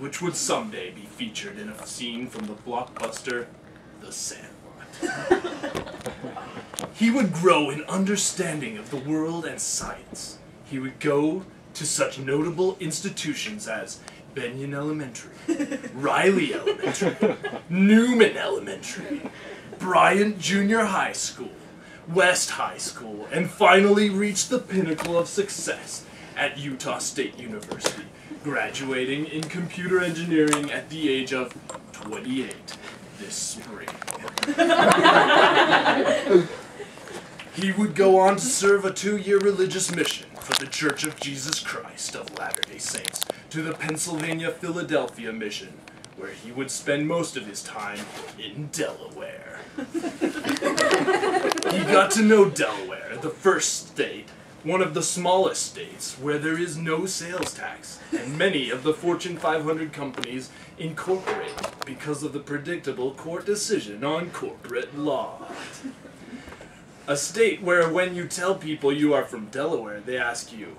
which would someday be featured in a scene from the blockbuster The Sandlot. He would grow in understanding of the world and science. He would go to such notable institutions as Benyon Elementary, Riley Elementary, Newman Elementary, Bryant Junior High School, West High School, and finally reach the pinnacle of success at Utah State University, graduating in computer engineering at the age of 28 this spring. He would go on to serve a 2-year religious mission for the Church of Jesus Christ of Latter-day Saints to the Pennsylvania-Philadelphia mission, where he would spend most of his time in Delaware. He got to know Delaware, the first state, one of the smallest states where there is no sales tax, and many of the Fortune 500 companies incorporate because of the predictable court decision on corporate law. A state where when you tell people you are from Delaware, they ask you,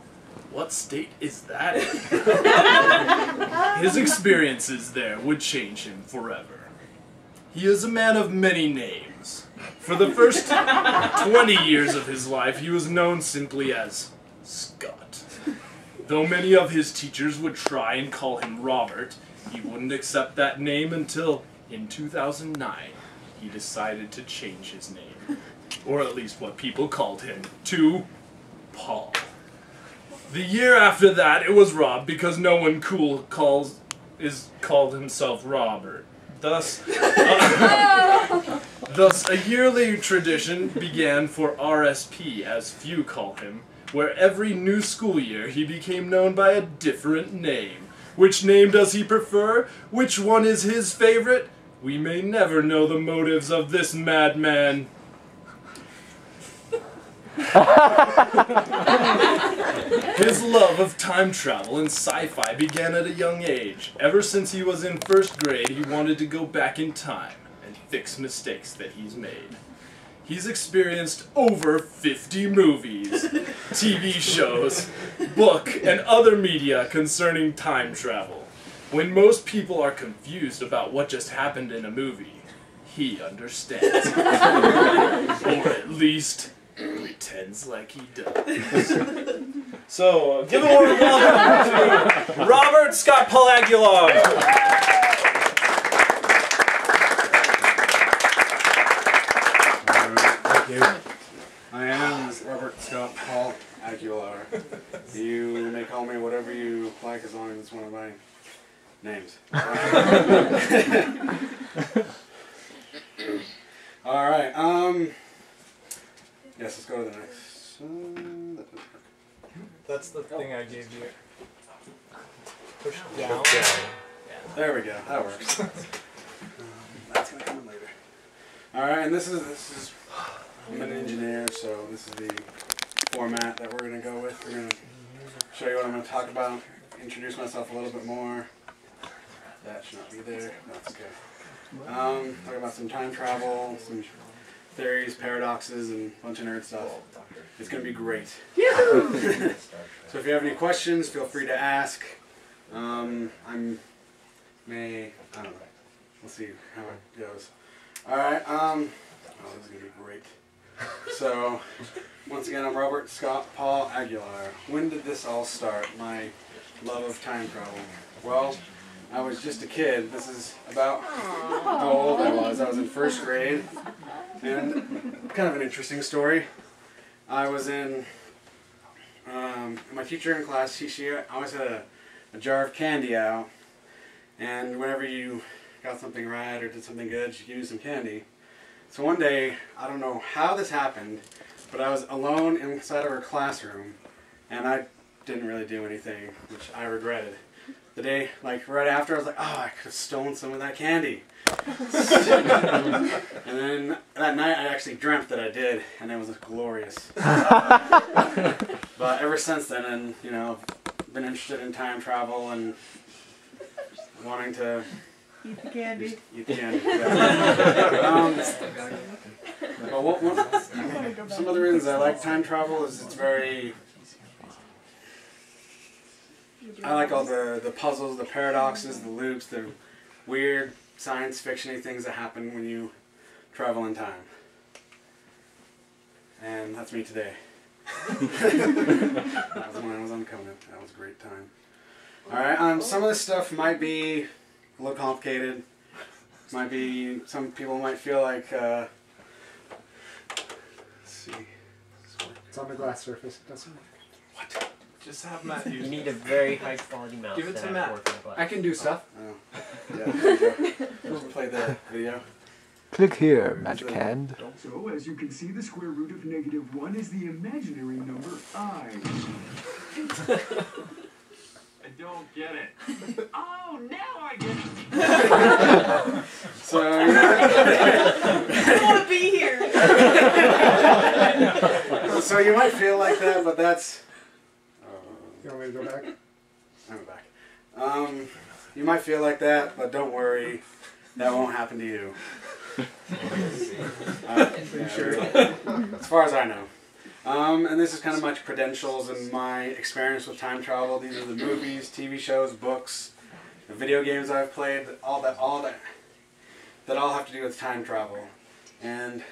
"What state is that in?" His experiences there would change him forever. He is a man of many names. For the first 20 years of his life, he was known simply as Scott. Though many of his teachers would try and call him Robert, he wouldn't accept that name until, in 2009, he decided to change his name, or at least what people called him, to Paul. The year after that, it was Rob, because no one cool called himself Robert. Thus, a yearly tradition began for RSP, as few call him, where every new school year he became known by a different name. Which name does he prefer? Which one is his favorite? We may never know the motives of this madman. His love of time travel and sci-fi began at a young age. Ever since he was in first grade, he wanted to go back in time and fix mistakes that he's made. He's experienced over 50 movies, TV shows, book, and other media concerning time travel. When most people are confused about what just happened in a movie, he understands. Or at least pretends like he does. So, give a warm welcome to Robert Scott Paul Aguilar. Thank you. I am Robert Scott Paul Aguilar. You may call me whatever you like as long as it's one of my names. Alright, yes, let's go to the next. That's the thing I gave you. Push down. There we go, that works. That's going to come in later. Alright, and this is, I'm an engineer, so this is the format that we're going to go with. We're going to show you what I'm going to talk about, introduce myself a little bit more. That should not be there, that's okay. Talk about some time travel, some theories, paradoxes, and a bunch of nerd stuff. It's going to be great. So if you have any questions, feel free to ask. I don't know. We'll see how it goes. Alright, oh, this is going to be great. So, once again, I'm Robert Scott Paul Aguilar. When did this all start, my love of time travel? Well, I was just a kid. This is about how old I was. I was in first grade. And kind of an interesting story. I was in, my teacher in class, she always had a jar of candy out. And whenever you got something right or did something good, she'd give you some candy. So one day, I don't know how this happened, but I was alone inside of her classroom. And I didn't really do anything, which I regretted. The day, like right after, I was like, oh, I could have stolen some of that candy. And then that night I actually dreamt that I did, and it was glorious. But ever since then, and you know, I've been interested in time travel and wanting to eat the candy. Eat the candy. Yeah. Some of the reasons I like time travel is it's very I like all the puzzles, the paradoxes, the loops, the weird science fiction-y things that happen when you travel in time. And that's me today. That was when I was on Conan. That was a great time. Alright, some of this stuff might be a little complicated. Might be, some people might feel like, let's see. It's on the glass surface. It doesn't work. What? Just have Matt use You it. need a very high quality mouse. Give it to have Matt. working glass. I can do stuff. Oh. Yeah, there you go. We'll play the video. Click here, Magic Hand. So, as you can see, the square root of -1 is the imaginary number I. I don't get it. Oh, now I get it. So, I don't want to be here. so you might feel like that, but that's... You want me to go back? I'm back. You might feel like that, but don't worry. That won't happen to you. Yeah, sure. As far as I know. And this is kind of my credentials and my experience with time travel. These are the movies, TV shows, books, the video games I've played, all that all have to do with time travel. And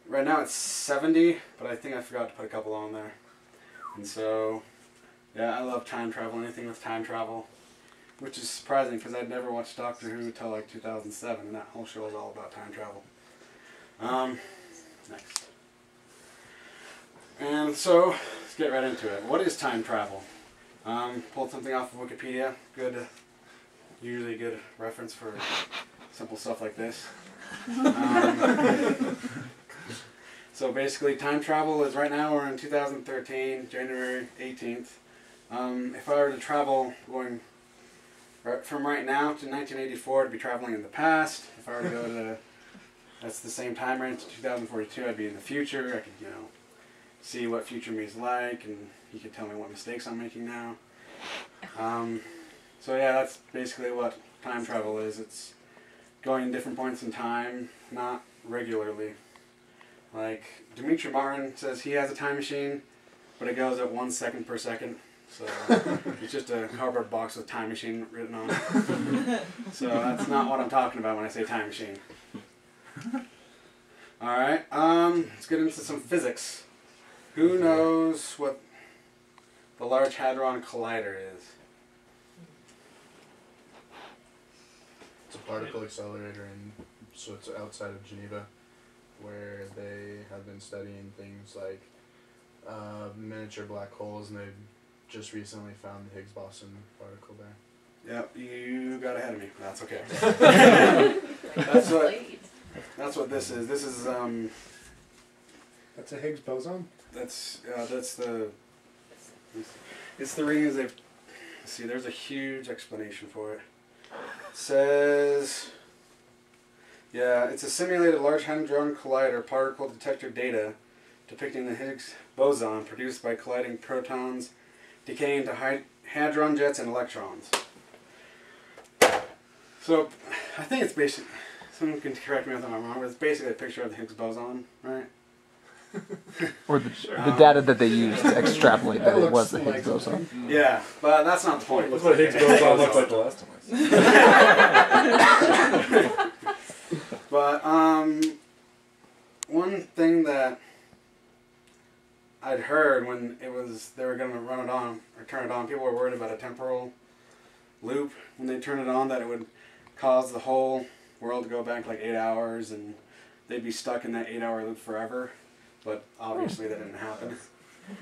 right now it's 70, but I think I forgot to put a couple on there. And so, yeah, I love time travel, anything with time travel. Which is surprising because I'd never watched Doctor Who until like 2007, and that whole show was all about time travel. Next. And so, let's get right into it. What is time travel? Pulled something off of Wikipedia. Good, usually good reference for simple stuff like this. So basically, time travel is right now, we're in 2013, January 18th. If I were to travel going from right now to 1984, I'd be traveling in the past. If I were to go to, that's the same time range, to 2042, I'd be in the future. I could, you know, see what future me is like, and he could tell me what mistakes I'm making now. So yeah, that's basically what time travel is. It's going in different points in time, not regularly. Like, Dimitri Martin says he has a time machine, but it goes at 1 second per second. So it's just a cardboard box with time machine written on it. So that's not what I'm talking about when I say time machine. Alright, let's get into some physics. Who knows what the Large Hadron Collider is? It's a particle accelerator so it's outside of Geneva, where they have been studying things like miniature black holes, and they've just recently found the Higgs boson particle there. Yep, you got ahead of me. That's okay. That's what this is. This is That's a Higgs boson? that's the it's the readings they've see. There's a huge explanation for it. It says, yeah, it's a simulated Large Hadron Collider particle detector data depicting the Higgs boson produced by colliding protons decaying to hadron jets and electrons. So, I think it's basically, someone can correct me if I'm wrong, but it's basically a picture of the Higgs boson, right? Or the data that they used to extrapolate that it was the Higgs boson. Yeah, but that's not the point. Look what Higgs boson looked like the last time I But, one thing that I'd heard when it was, they were going to run it on, or turn it on, people were worried about a temporal loop. When they turn it on, that it would cause the whole world to go back like 8 hours, and they'd be stuck in that 8-hour loop forever. But obviously that didn't happen.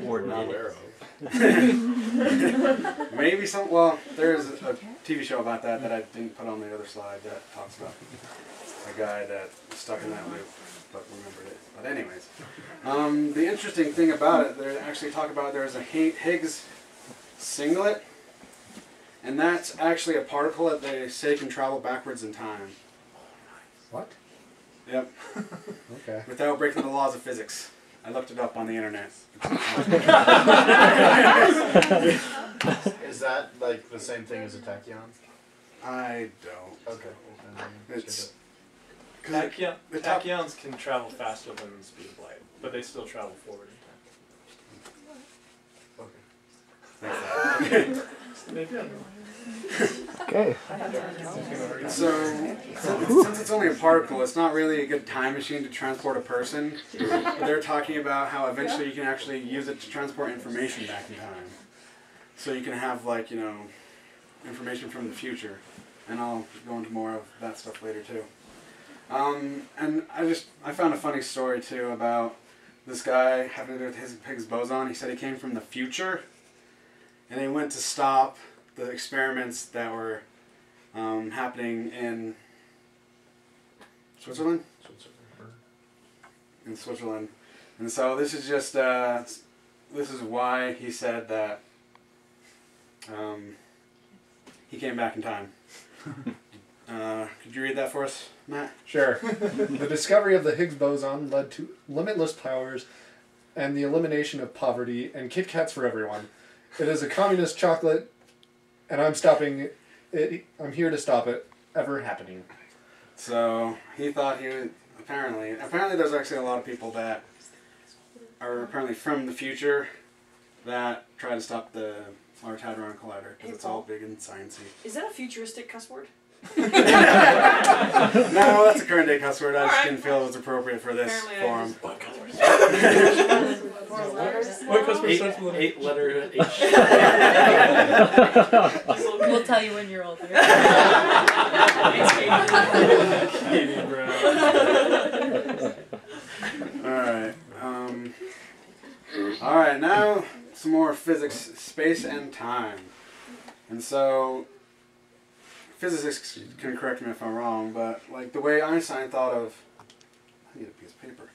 Or Not did aware it? of. Maybe some, well, there's a TV show about that that I didn't put on the other slide that talks about a guy that was stuck in that loop, but remembered it. But anyways, the interesting thing about it, they actually talk about there's a Higgs singlet, and that's actually a particle that they say can travel backwards in time. What? Yep. Okay. Without breaking the laws of physics. I looked it up on the internet. Is that like the same thing as a tachyon? I don't. Okay. It's Tachyons can travel faster than the speed of light, but they still travel forward in time. Thanks. Okay. So, since it's only a particle, it's not really a good time machine to transport a person. But they're talking about how eventually you can actually use it to transport information back in time. So you can have, like, you know, information from the future. And I'll go into more of that stuff later too. And I found a funny story too about this guy having to do with his Higgs boson. He said he came from the future, and he went to stop the experiments that were happening in Switzerland. In Switzerland, and so this is just this is why he said that he came back in time. Could you read that for us, Matt? Sure. The discovery of the Higgs boson led to limitless powers and the elimination of poverty and Kit Kats for everyone. It is a communist chocolate, and I'm stopping it. I'm here to stop it ever happening. So he thought he would. Apparently there's actually a lot of people that are apparently from the future that try to stop the Large Hadron Collider because it's all big and sciencey. Is that a futuristic cuss word? No, that's a current day cuss word. I just didn't feel it was appropriate for this forum. What cuss word? What cuss word starts with an 8-letter H? We'll tell you when you're older. Katie Brown. Alright, now some more physics, space and time. And so, physicists can correct me if I'm wrong, but like the way Einstein thought of, I need a piece of paper.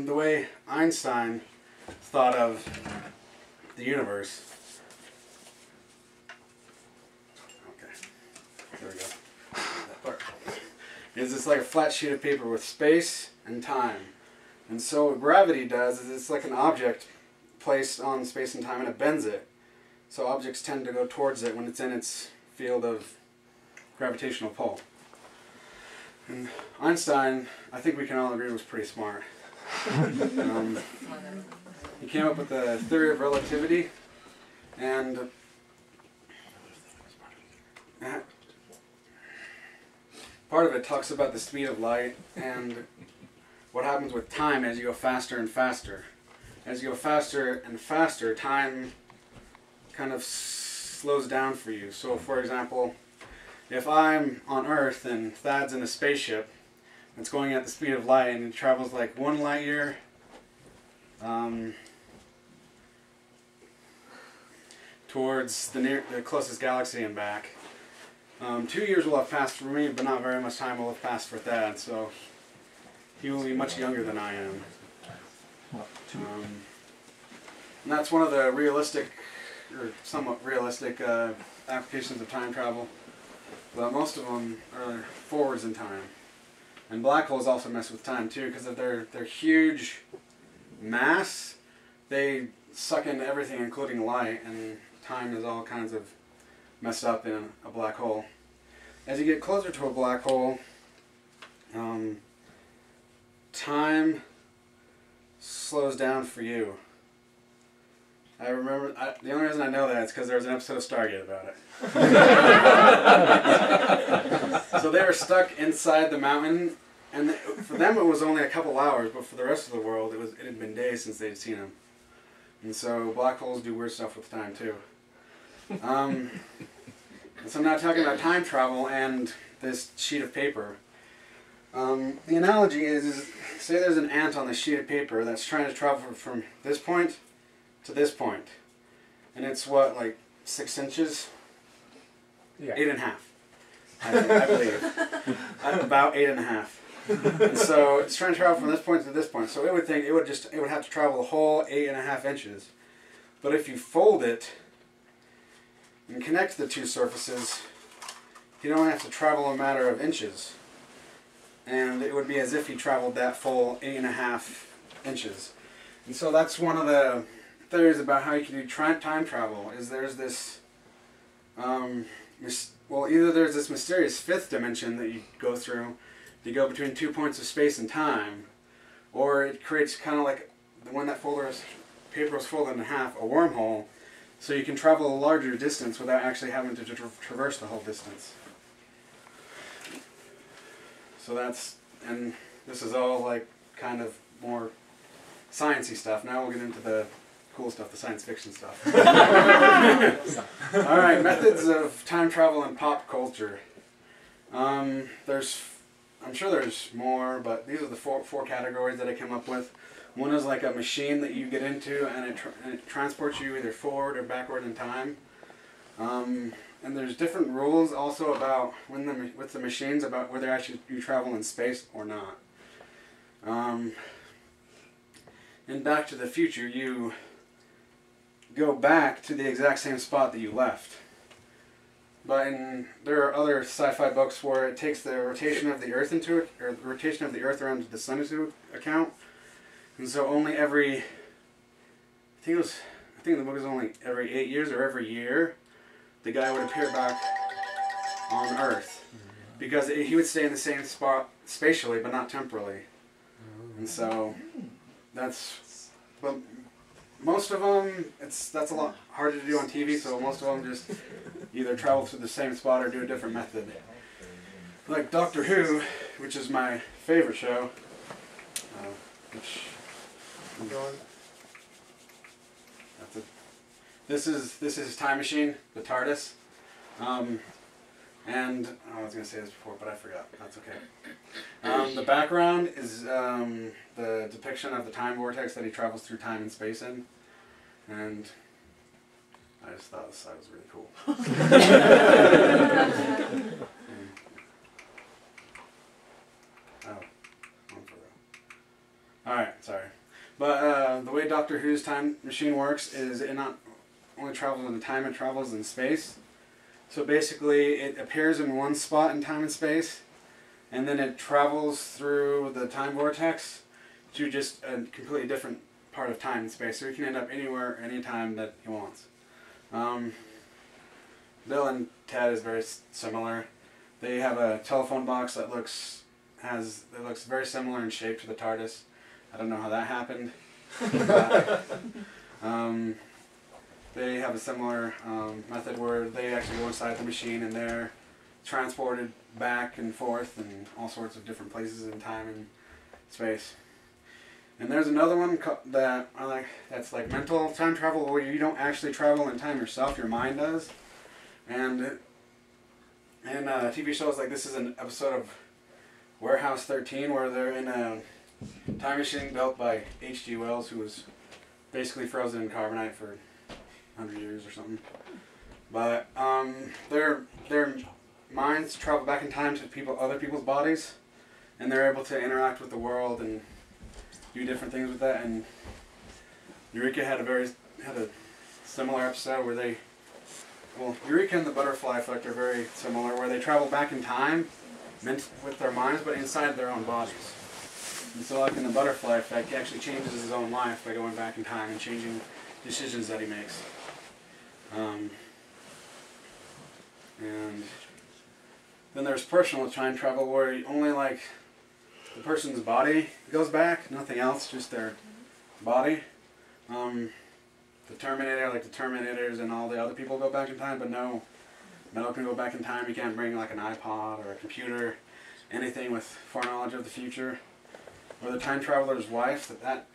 The way Einstein thought of the universe. Okay, there we go. That part. Is it's like a flat sheet of paper with space and time. And so what gravity does is it's like an object placed on space and time and it bends it. So objects tend to go towards it when it's in its field of gravitational pull. And Einstein, I think we can all agree, was pretty smart. He came up with the theory of relativity, and part of it talks about the speed of light and what happens with time as you go faster and faster. As you go faster and faster, time kind of slows down for you. So for example, if I'm on Earth and Thad's in a spaceship that's going at the speed of light and it travels like 1 light year towards the closest galaxy and back, 2 years will have passed for me, but not very much time will have passed for Thad, so he will be much younger than I am. And that's one of the realistic, or somewhat realistic, applications of time travel. But most of them are forwards in time. And black holes also mess with time too, because of their huge mass. They suck in everything, including light, and time is all kinds of messed up in a black hole. As you get closer to a black hole, time slows down for you. I remember, the only reason I know that is because there was an episode of Stargate about it. So they were stuck inside the mountain, and for them it was only a couple hours, but for the rest of the world it had been days since they'd seen them. And so black holes do weird stuff with time too. So I'm now talking about time travel and this sheet of paper. The analogy is, say there's an ant on this sheet of paper that's trying to travel from this point to this point. And it's what, like 6 inches? Yeah. 8.5. I believe. About 8.5. And so it's trying to travel from this point to this point. So it would think it would have to travel the whole 8.5 inches. But if you fold it and connect the two surfaces, you don't have to travel a matter of inches. And it would be as if he traveled that full 8.5 inches. And so that's one of the theories about how you can do time travel, is there's this, well, either there's this mysterious 5th dimension that you go through, you go between 2 points of space and time, or it creates kind of like, when that paper is folded in half, a wormhole So you can travel a larger distance without actually having to traverse the whole distance. So that's, and this is all like kind of more sciencey stuff. Now we'll get into the cool stuff, the science fiction stuff. Alright, methods of time travel in pop culture. I'm sure there's more, but these are the four categories that I came up with. One is like a machine that you get into and it transports you either forward or backward in time. And there's different rules also about with the machines about whether actually you travel in space or not. In Back to the Future, you go back to the exact same spot that you left. But there are other sci-fi books where it takes the rotation of the Earth or the rotation of the Earth around the Sun into account, and so only every, I think the book is only every 8 years or every year, the guy would appear back on Earth, because he would stay in the same spot spatially but not temporally, and so that's, but most of them that's a lot harder to do on TV, so most of them just either travel to the same spot or do a different method. Like Doctor Who, which is my favorite show, this is Time Machine, the TARDIS, and I was going to say this before, but I forgot. That's okay. The background is the depiction of the time vortex that he travels through time and space in, and I just thought this side was really cool. Alright, sorry. But the way Doctor Who's time machine works is it not only travels in time, it travels in space. So basically it appears in one spot in time and space, and then it travels through the time vortex to just a completely different part of time and space. So he can end up anywhere, anytime that he wants. Bill and Ted is very similar. They have a telephone box that looks very similar in shape to the TARDIS. I don't know how that happened. They have a similar method where they actually go inside the machine and they're transported back and forth and all sorts of different places in time and space. And there's another one that I like, that's like mental time travel, where you don't actually travel in time yourself, your mind does. And in TV shows like this is an episode of Warehouse 13 where they're in a time machine built by H.G. Wells, who was basically frozen in carbonite for 100 years or something. But their minds travel back in time to other people's bodies, and they're able to interact with the world and do different things with that. And Eureka had a similar episode where Eureka and the Butterfly Effect are very similar, where they travel back in time with their minds, but inside their own bodies. And so like in the Butterfly Effect, he actually changes his own life by going back in time and changing decisions that he makes. And then there's personal time travel, where only like the person's body goes back, nothing else, just their body. The Terminator, like the Terminators and all the other people go back in time, but no, Metal can go back in time. You can't bring like an iPod or a computer, anything with foreknowledge of the future. Or the time traveler's wife, that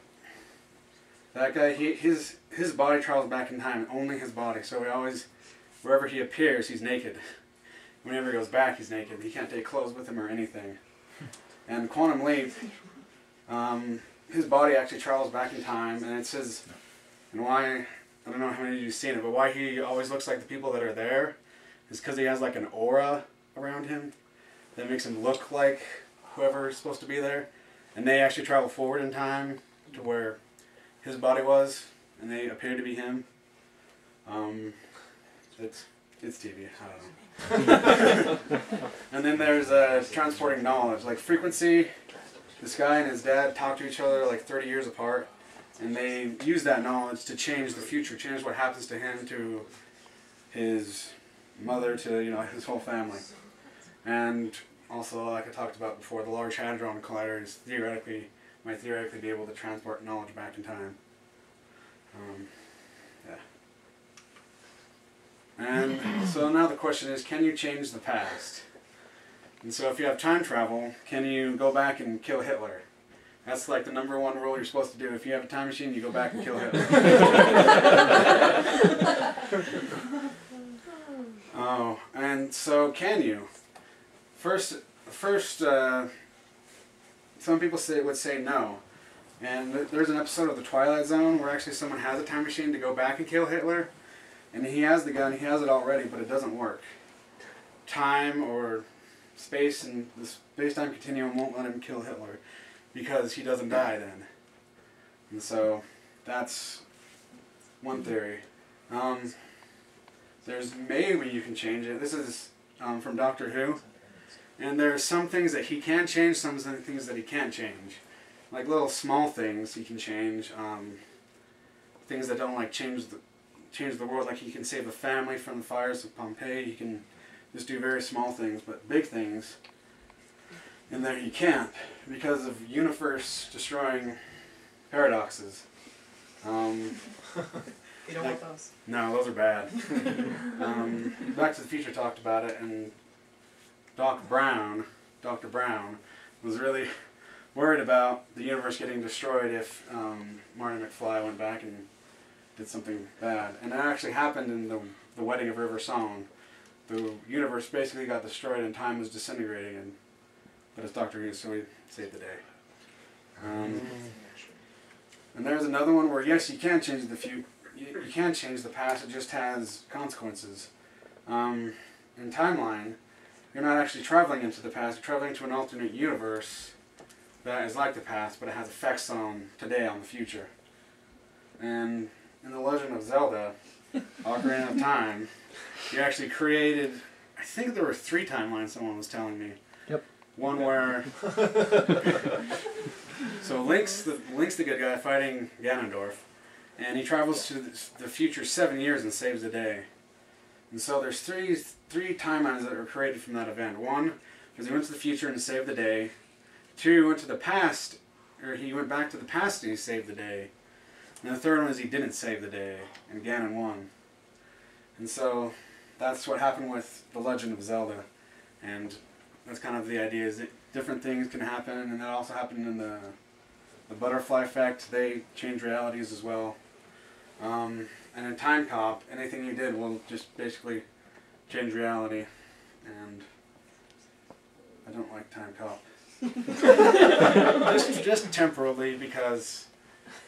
guy, his body travels back in time, only his body. So he always, wherever he appears, he's naked. Whenever he goes back, he's naked. He can't take clothes with him or anything. And Quantum Leap, his body actually travels back in time, and it says, and why, I don't know how many of you have seen it, but why he always looks like the people that are there is because he has like an aura around him that makes him look like whoever is supposed to be there. And they actually travel forward in time to where his body was, and they appear to be him. It's TV, I don't know. And then there's transporting knowledge. Like Frequency, this guy and his dad talk to each other like 30 years apart, and they use that knowledge to change the future, change what happens to him, to his mother, to his whole family. And also, like I talked about before, the Large Hadron Collider is might theoretically be able to transport knowledge back in time. Yeah. And so now the question is, can you change the past? And so if you have time travel, can you go back and kill Hitler? That's like the number one rule you're supposed to do. If you have a time machine, you go back and kill Hitler. Oh, and so can you? First, some people would say no. And there's an episode of The Twilight Zone where actually someone has a time machine to go back and kill Hitler. And he has the gun, he has it already, but it doesn't work. Time or space and the space-time continuum won't let him kill Hitler because he doesn't die then. And so that's one theory. There's maybe you can change it. This is from Doctor Who. And there's some things that he can change, some things that he can't change. Like little small things he can change. Things that don't like change the world, like he can save a family from the fires of Pompeii. He can just do very small things, but big things, and there he can't because of universe-destroying paradoxes. You don't want those. No, those are bad. Back to the Future talked about it, and Dr. Brown, was really worried about the universe getting destroyed if Marty McFly went back and did something bad. And that actually happened in the Wedding of River Song. The universe basically got destroyed and time was disintegrating, but it's Doctor Who, so he saved the day. And there's another one where, yes, you can change the future. You can change the past, it just has consequences. In Timeline, you're not actually traveling into the past, you're traveling to an alternate universe that is like the past, but it has effects on today, on the future. And in The Legend of Zelda, Ocarina of Time, you actually created, I think there were 3 timelines someone was telling me. Yep. One where... So Link's the good guy fighting Ganondorf, and he travels to the future 7 years and saves the day. And so there's three timelines that were created from that event. One, because he went to the future and saved the day. 2, he went to the past, or he went back to the past and he saved the day. And the third one is he didn't save the day, and Ganon won. And so that's what happened with The Legend of Zelda. And that's kind of the idea, is that different things can happen, and that also happened in the butterfly effect. They change realities as well. And in Time Cop, anything you did will just basically change reality. And I don't like Time Cop. just temporally, because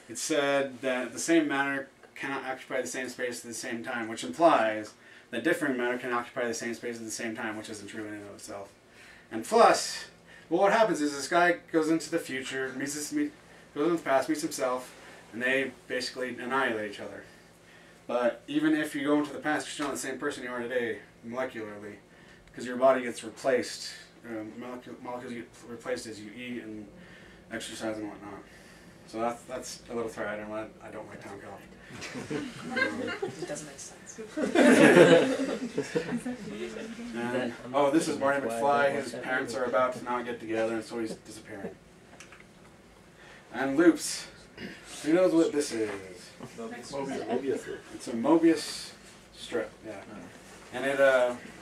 it said that the same matter cannot occupy the same space at the same time, which implies that differing matter can occupy the same space at the same time, which isn't true in and of itself. And plus, well, what happens is this guy goes into the future, goes into the past, meets himself, and they basically annihilate each other. But even if you go into the past, you're still the same person you are today, molecularly, because your body gets replaced. Molecules get replaced as you eat and exercise and whatnot. So that's a little thread item. I don't like Time Cop. It doesn't make sense. And, oh, this is Marty McFly. His parents are about to not get together, and so he's disappearing. And loops. Who knows what this is? Mobius. It's a Mobius strip, yeah. And it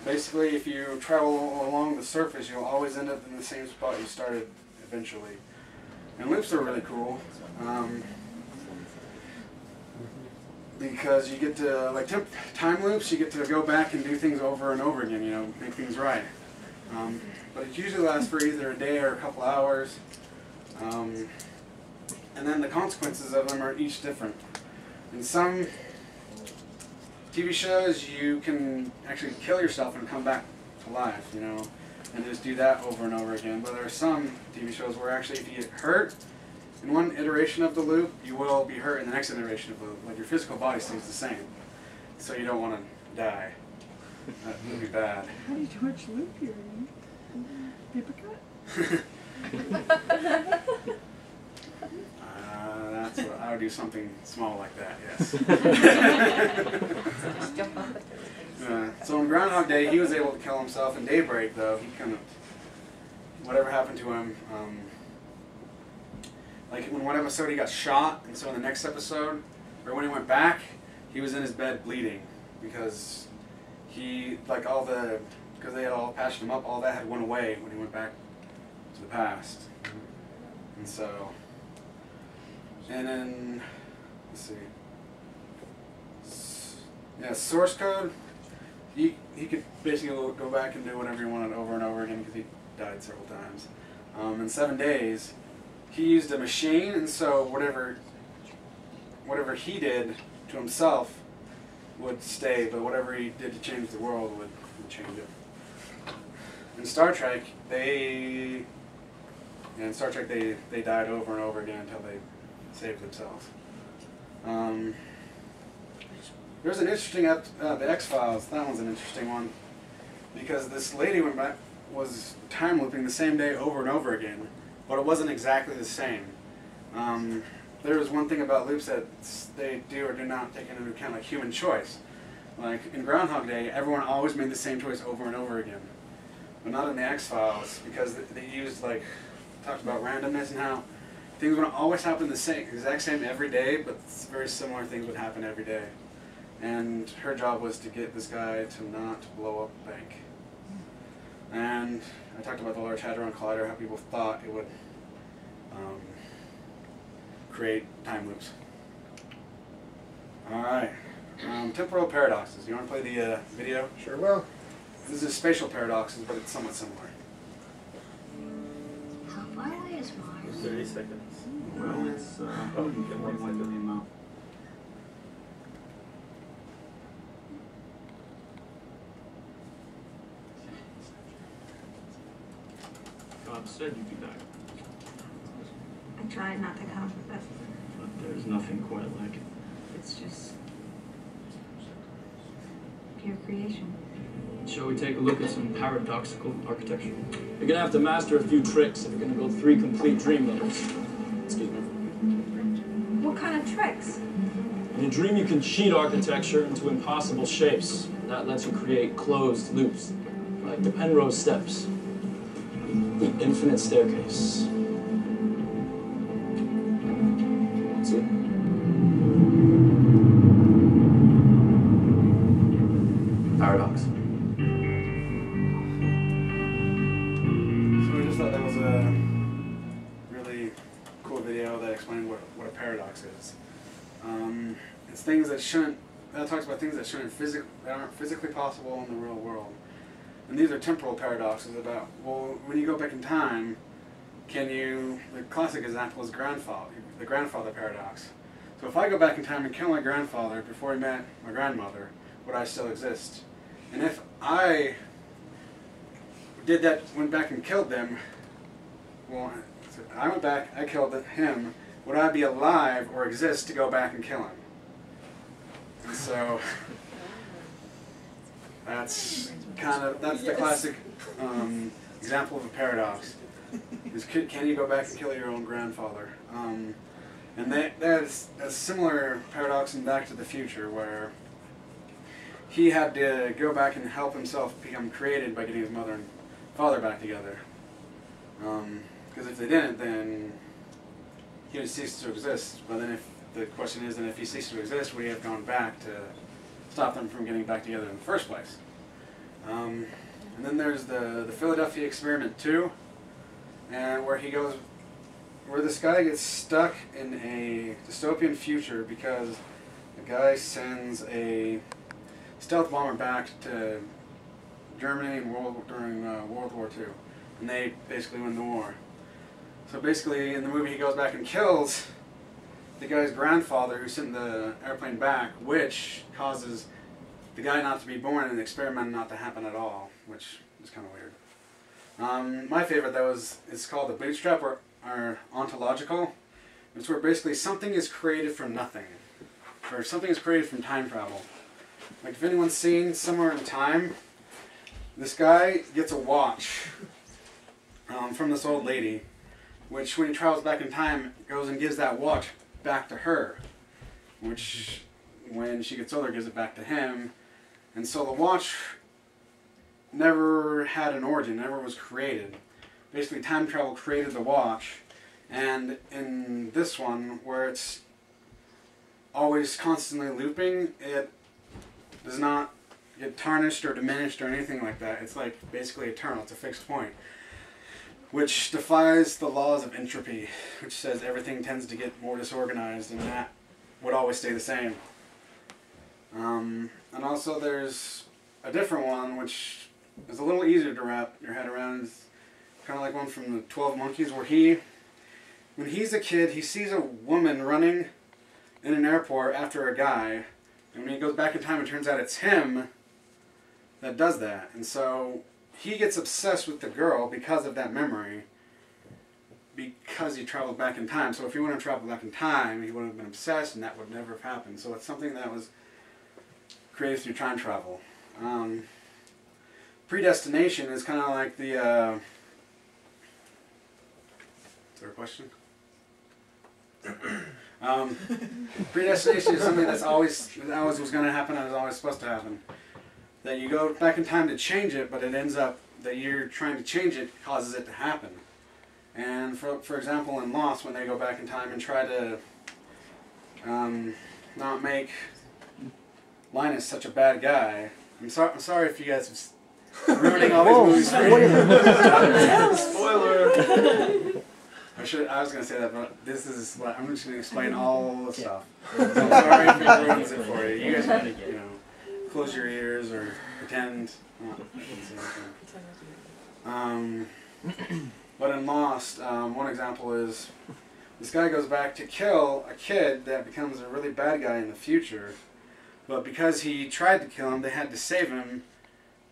basically, if you travel along the surface, you'll always end up in the same spot you started eventually. And loops are really cool. Because you get to, like time loops, you get to go back and do things over and over again, you know, make things right. But it usually lasts for either a day or a couple hours. And then the consequences of them are each different. In some TV shows, you can actually kill yourself and come back to life, you know, and just do that over and over again. But there are some TV shows where actually if you get hurt in one iteration of the loop, you will be hurt in the next iteration of the loop. Like your physical body stays the same, so you don't want to die. That would be bad. How do you too much loop here? Paper cut? That's what I would do, something small like that. Yes. Just jump off it. So in Groundhog Day, he was able to kill himself. In Daybreak, though, he couldn't. Whatever happened to him, like in one episode he got shot, and so in the next episode, or when he went back, he was in his bed bleeding because he, like all the, because they had all patched him up, all that had went away when he went back to the past. And so, and then, let's see. Yeah, source code, he could basically go back and do whatever he wanted over and over again because he died several times. In 7 days, he used a machine, and so whatever he did to himself would stay, but whatever he did to change the world would change it. In Star Trek, they died over and over again until they saved themselves. There's an interesting the X-Files. That one's an interesting one because this lady was time looping the same day over and over again, but it wasn't exactly the same. There was one thing about loops that they do or do not take into account, like human choice. Like in Groundhog Day, everyone always made the same choice over and over again, but not in the X-Files because they used talked about randomness and how things would always happen the exact same every day, but very similar things would happen every day. And her job was to get this guy to not blow up a bank. And I talked about the Large Hadron Collider, how people thought it would create time loops. Alright, temporal paradoxes. Do you want to play the video? Sure will. This is spatial paradoxes, but it's somewhat similar. How far away is Mars? 30 seconds. Well, it's get 1 1 billion miles. God said you'd be back, I tried not to come, but but there's nothing quite like it. it's just pure creation. Shall we take a look at some paradoxical architecture? You're gonna have to master a few tricks if you're gonna go 3 complete dream levels. Excuse me. What kind of tricks? In a dream, you can cheat architecture into impossible shapes. That lets you create closed loops, like the Penrose steps, the infinite staircase. See? Paradox. So I just thought that was a really cool video that explained what a paradox is. It's things that talks about things that aren't physically possible in the real world. And these are temporal paradoxes about, well, when you go back in time, the classic example is the grandfather paradox. So if I go back in time and kill my grandfather before he met my grandmother, would I still exist? And if I did that, went back and killed them, well, so I went back, I killed him, would I be alive or exist to go back and kill him? And so that's the classic example of a paradox. Is can you go back and kill your own grandfather? And that's a similar paradox in Back to the Future, where he had to go back and help himself become created by getting his mother and father back together. Because if they didn't, then he would cease to exist. But then the question is, then if he ceased to exist, would he have gone back to stop them from getting back together in the first place? And then there's the Philadelphia Experiment 2, and where this guy gets stuck in a dystopian future because the guy sends a stealth bomber back to Germany during World War II, and they basically win the war. So basically, in the movie, he goes back and kills the guy's grandfather who sent the airplane back, which causes the guy not to be born and the experiment not to happen at all, which is kind of weird. My favorite, it's called the bootstrap or ontological. It's where basically something is created from nothing, or something is created from time travel. Like if anyone's seen Somewhere in Time, this guy gets a watch from this old lady, which when he travels back in time, goes and gives that watch back to her, which when she gets older gives it back to him. And so the watch never had an origin, never was created. Basically time travel created the watch, and in this one, where it's always constantly looping, it does not get tarnished or diminished or anything like that. It's like basically eternal. It's a fixed point, which defies the laws of entropy, which says everything tends to get more disorganized, and that would always stay the same. And also there's a different one, which is a little easier to wrap your head around. It's kind of like one from the 12 Monkeys, where when he's a kid, he sees a woman running in an airport after a guy, and when he goes back in time, it turns out it's him that does that. And so he gets obsessed with the girl because of that memory, because he traveled back in time. So if he wouldn't have traveled back in time, he would have been obsessed, and that would never have happened. So it's something that was created through time travel. Predestination is kind of like the... is there a question? Predestination is something that always was going to happen and is always supposed to happen. That you go back in time to change it, but it ends up that you're trying to change it causes it to happen. And for example, in Lost, when they go back in time and try to not make Linus such a bad guy. I'm sorry if you guys are ruining all these movies. Spoiler! I was going to say that, but this is what I'm just going to explain all the stuff. So I'm sorry if it ruins it for you. You guys can, close your ears or pretend. But in Lost, one example is this guy goes back to kill a kid that becomes a really bad guy in the future. But because he tried to kill him, they had to save him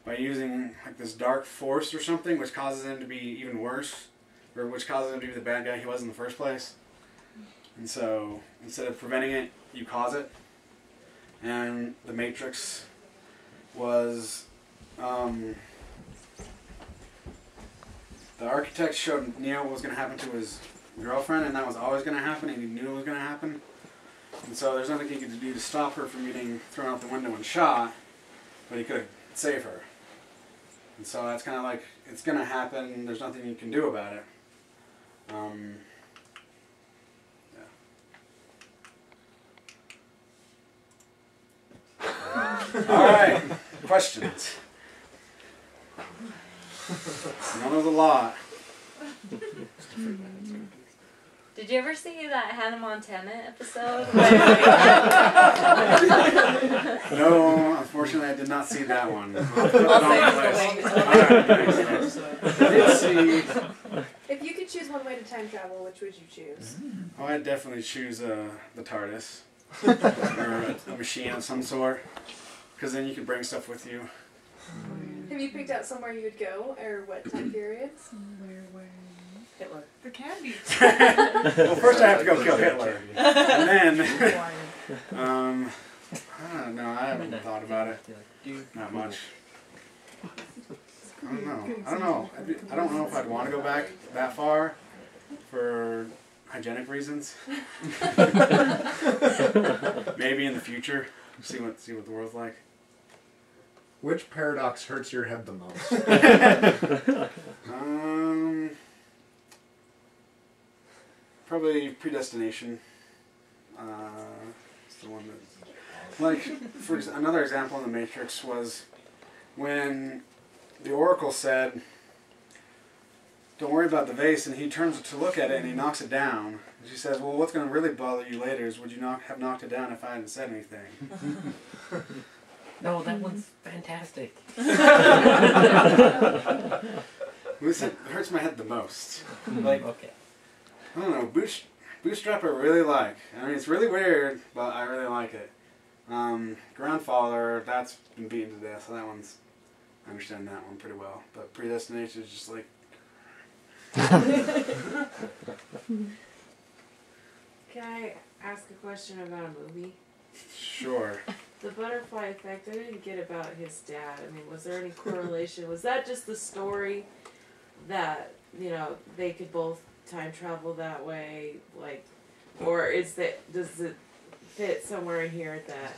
by using like this dark force or something, which causes him to be even worse. Or which causes him to be the bad guy he was in the first place. And so, instead of preventing it, you cause it. And the Matrix was... the architect showed Neo what was going to happen to his girlfriend, and that was always going to happen, and he knew it was going to happen. And so there's nothing he could do to stop her from getting thrown out the window and shot, but he could save her. And so that's kind of like, it's going to happen, there's nothing you can do about it. Alright, questions. I know there's a lot. Did you ever see that Hannah Montana episode? No, unfortunately I did not see that one. If you could choose one way to time travel, which would you choose? Oh, I'd definitely choose the TARDIS. Or a machine of some sort. Because then you could bring stuff with you. Have you picked out somewhere you would go, or what time periods? Hitler. The candy. Well, first I have to go kill Hitler. And then... I don't know, I haven't thought about it. Not much. I don't know. I don't know if I'd want to go back that far for hygienic reasons. Maybe in the future, see what the world's like. Which paradox hurts your head the most? Probably predestination. It's the one that, like, for another example in the Matrix was when the Oracle said, "Don't worry about the vase," and he turns to look at it and he knocks it down. And she says, "Well, what's going to really bother you later is would you not have knocked it down if I hadn't said anything?" No, that one's fantastic. It hurts my head the most. Like, okay. I don't know, Bootstrap I really like. I mean, it's really weird, but I really like it. Grandfather, that's been beaten to death, so that one's, I understand that one pretty well. But Predestination is just like... Can I ask a question about a movie? Sure. The butterfly effect, I didn't get about his dad. I mean, was there any correlation? Was that just the story that, they could both time travel that way? Like, or does it fit somewhere in here that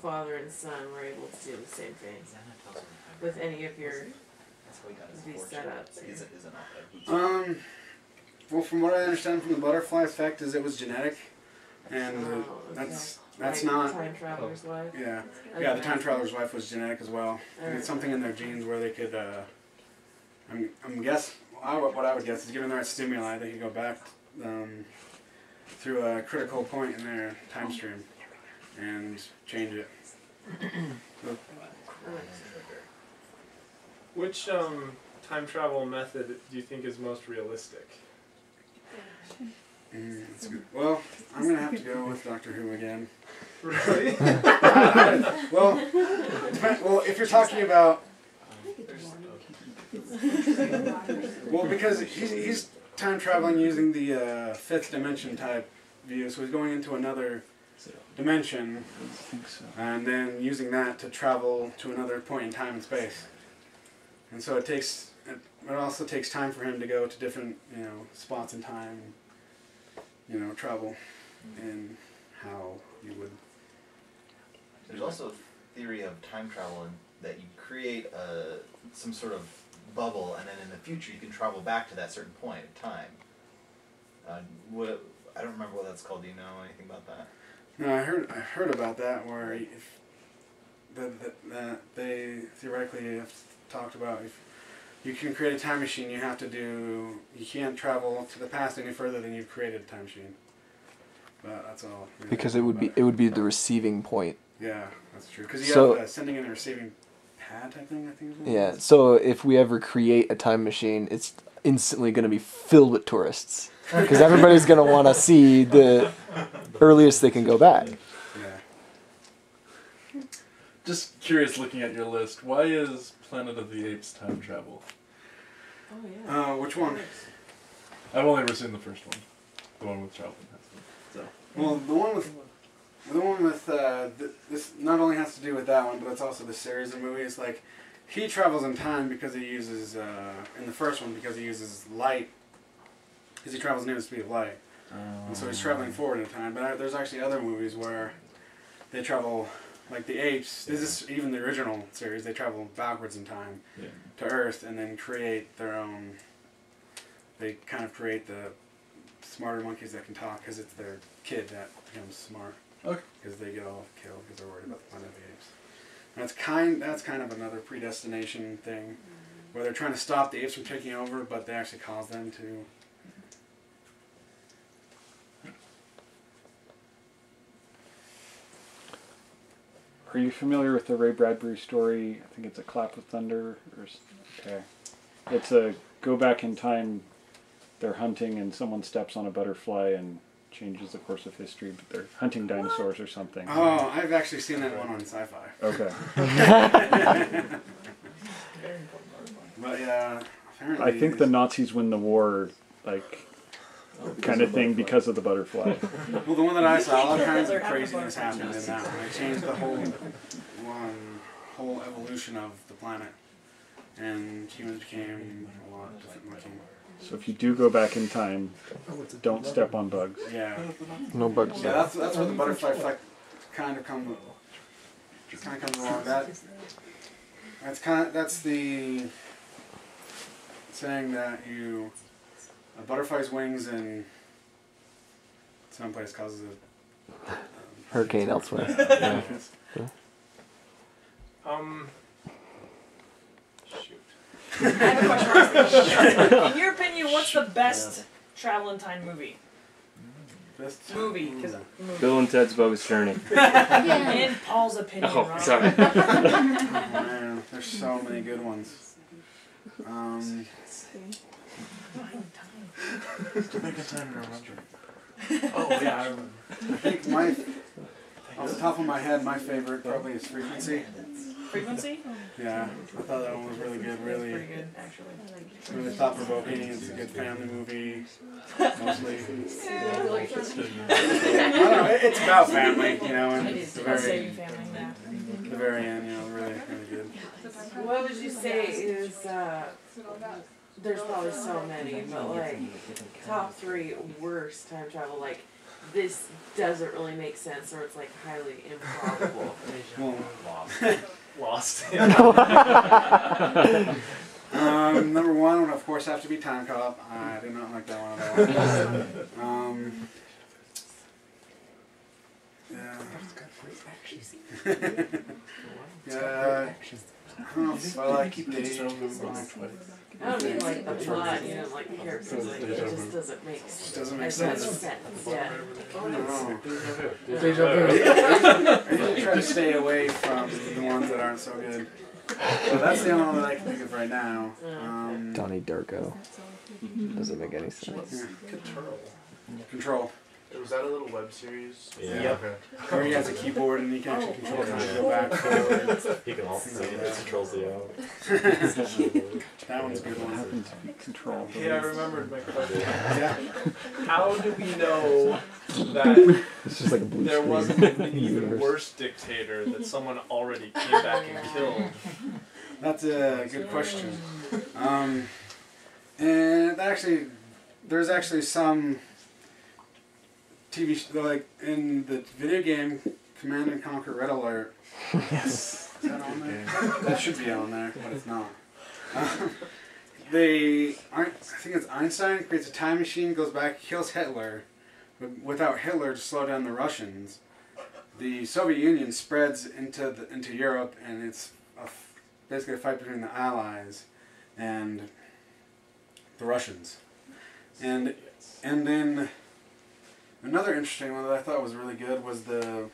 father and son were able to do the same thing with any of these setups? Well, from what I understand from the butterfly effect is it was genetic. And that's That's like, not time traveler's wife. Yeah, Okay. yeah. The time traveler's wife was genetic as well. Alright. It's something in their genes where they could. I'm guess. What I would guess is given the right stimuli, they could go back through a critical point in their time stream and change it. So, Which time travel method do you think is most realistic? that's good. Well, I'm gonna have to go with Doctor Who again. Really? Well, if you're talking about, well, because he's time traveling using the fifth dimension type view, so he's going into another dimension, and then using that to travel to another point in time and space. And so it also takes time for him to go to different, spots in time, travel, and how you would. There's also a theory of time travel that you create some sort of bubble, and then in the future you can travel back to that certain point in time. I don't remember what that's called. Do you know anything about that? No, I heard about that where if that they theoretically have talked about if you can create a time machine, you can't travel to the past any further than you've created a time machine. But that's all. Because it would be the receiving point. Yeah, that's true. Because you have sending and receiving pad type thing, I think. Yeah. So if we ever create a time machine, it's instantly going to be filled with tourists because everybody's going to want to see the earliest they can go back. Yeah. Just curious, looking at your list, why is Planet of the Apes time travel? Oh yeah. Which one? I've only ever seen the first one, the one with Charlton Heston. So. Well, the one with this not only has to do with that one, but it's also the series of movies. Like, he travels in time because he uses in the first one because he uses light, because he travels near the speed of light, and so he's traveling forward in time. But there's actually other movies where they travel, like the apes. This is even the original series. They travel backwards in time to Earth and then create their own. They kind of create the smarter monkeys that can talk because it's their kid that becomes smart. Okay. Because they get all killed because they're worried about the Planet of the Apes. And that's kind of another predestination thing, where they're trying to stop the apes from taking over, but they actually cause them to. Are you familiar with the Ray Bradbury story? I think it's A Clap of Thunder. Okay. It's a go back in time. They're hunting and someone steps on a butterfly and changes the course of history, but they're hunting dinosaurs or something. Oh, I've actually seen that one on Sci-Fi. Okay. But yeah, apparently I think the Nazis win the war, like, kind of thing because of the butterfly. Well, the one that I saw, all kinds of craziness happened in that one. It changed the whole evolution of the planet, and humans became a lot different looking. So if you do go back in time, don't step on bugs. Yeah. No bugs. Yeah, that's where the butterfly effect kind of comes along. That's the saying that a butterfly's wings in someplace causes a hurricane elsewhere. Yeah. I have a question. In your opinion, what's the best travel in time movie? Best movie? Bill and Ted's Bogus Journey. In Paul's opinion, Oh, Ron. sorry. Oh man, there's so many good ones. To make a time to remember. Oh yeah, I remember. I think off the top of my head, my favorite probably is Frequency. Frequency? Yeah, I thought that one was really good. Really, Pretty good, actually. really thought-provoking. It's a good family movie, mostly. I don't know. It's about family, and the very end, really, really good. What would you say is, there's probably so many, but like, top 3 worst time travel, like, this doesn't really make sense, or it's like highly improbable. Lost. Number 1 would of course have to be Time Cop. I did not like that one at all. Yeah. I don't know if I like Dave. I don't mean like the plot, you know, like the characters. Like, it just doesn't make sense. Yeah. I usually try to stay away from the ones that aren't so good. So that's the only one that I can think of right now. Donnie Darko. Doesn't make any sense. Control. Was that a little web series? Yeah. Yep. Where he has a keyboard and he can actually control time to go back forward. He can also see it controls the hour. That one's a good one. Control. Yeah, I remembered my question. Yeah. How do we know that It's just like a blue there screen. wasn't an even Universe. worse dictator that someone already came back and killed? That's a good question. And actually, there's actually some TV like in the video game Command and Conquer Red Alert. Yes. Is that on there? That should be on there, but it's not. I think it's Einstein creates a time machine, goes back, kills Hitler, but without Hitler to slow down the Russians. The Soviet Union spreads into Europe, and it's basically a fight between the Allies and the Russians. And then another interesting one that I thought was really good was where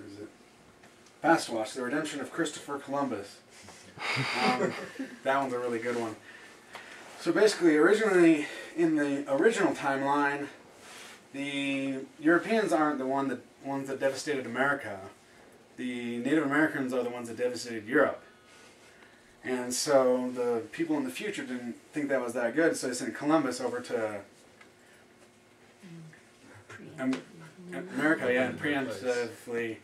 is it? Fast Watch, The Redemption of Christopher Columbus. That one's a really good one. So basically, originally, in the original timeline, the Europeans aren't the ones that devastated America. The Native Americans are the ones that devastated Europe. And so the people in the future didn't think that was that good, so they sent Columbus over to America, and preemptively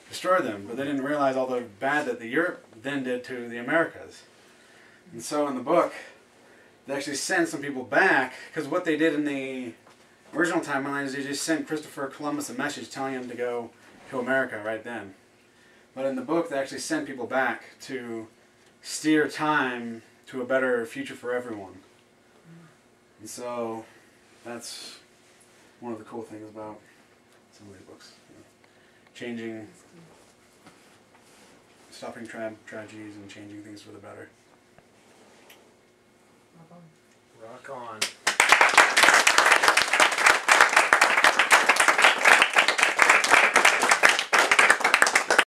destroy them. But they didn't realize all the bad that the Europe then did to the Americas. And so in the book, they actually send some people back, because what they did in the original timeline is they just sent Christopher Columbus a message telling him to go to America right then. But in the book, they actually sent people back to steer time to a better future for everyone. And so that's one of the cool things about some of these books. Changing, stopping tragedies and changing things for the better.